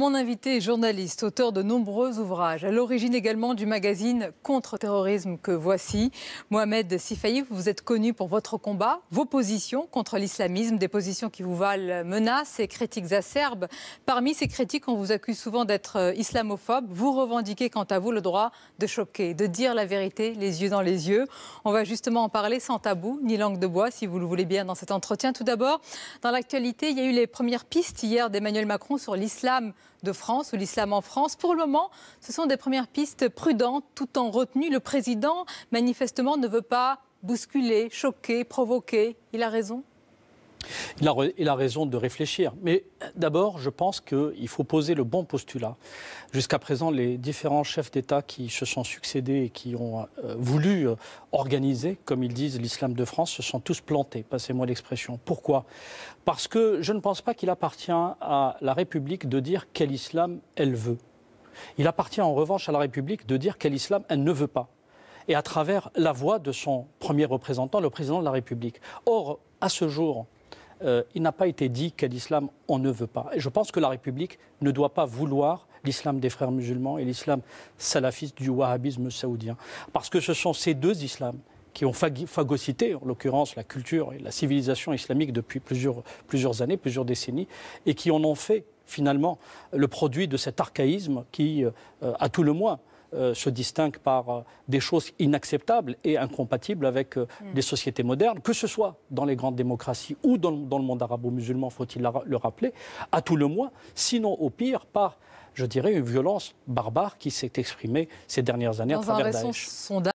Mon invité est journaliste, auteur de nombreux ouvrages, à l'origine également du magazine Contre-terrorisme que voici. Mohamed Sifaï, vous êtes connu pour votre combat, vos positions contre l'islamisme, des positions qui vous valent menaces et critiques acerbes. Parmi ces critiques, on vous accuse souvent d'être islamophobe. Vous revendiquez quant à vous le droit de choquer, de dire la vérité les yeux dans les yeux. On va justement en parler sans tabou, ni langue de bois, si vous le voulez bien, dans cet entretien. Tout d'abord, dans l'actualité, il y a eu les premières pistes hier d'Emmanuel Macron sur l'islam de France ou l'islam en France. Pour le moment, ce sont des premières pistes prudentes, tout en retenue. Le président, manifestement, ne veut pas bousculer, choquer, provoquer. Il a raison ? Il a raison de réfléchir. Mais d'abord, je pense qu'il faut poser le bon postulat. Jusqu'à présent, les différents chefs d'État qui se sont succédés et qui ont voulu organiser, comme ils disent, l'islam de France, se sont tous plantés, passez-moi l'expression. Pourquoi ? Parce que je ne pense pas qu'il appartient à la République de dire quel islam elle veut. Il appartient en revanche à la République de dire quel islam elle ne veut pas. Et à travers la voix de son premier représentant, le président de la République. Or, à ce jour, il n'a pas été dit quel islam on ne veut pas. Et je pense que la République ne doit pas vouloir l'islam des frères musulmans et l'islam salafiste du wahhabisme saoudien. Parce que ce sont ces deux islams qui ont phagocyté, en l'occurrence, la culture et la civilisation islamique depuis plusieurs années, plusieurs décennies, et qui en ont fait, finalement, le produit de cet archaïsme qui, à tout le moins, se distingue par des choses inacceptables et incompatibles avec des sociétés modernes, que ce soit dans les grandes démocraties ou dans le monde arabo-musulman, faut-il le rappeler, à tout le moins, sinon au pire par, je dirais, une violence barbare qui s'est exprimée ces dernières années à travers Daesh.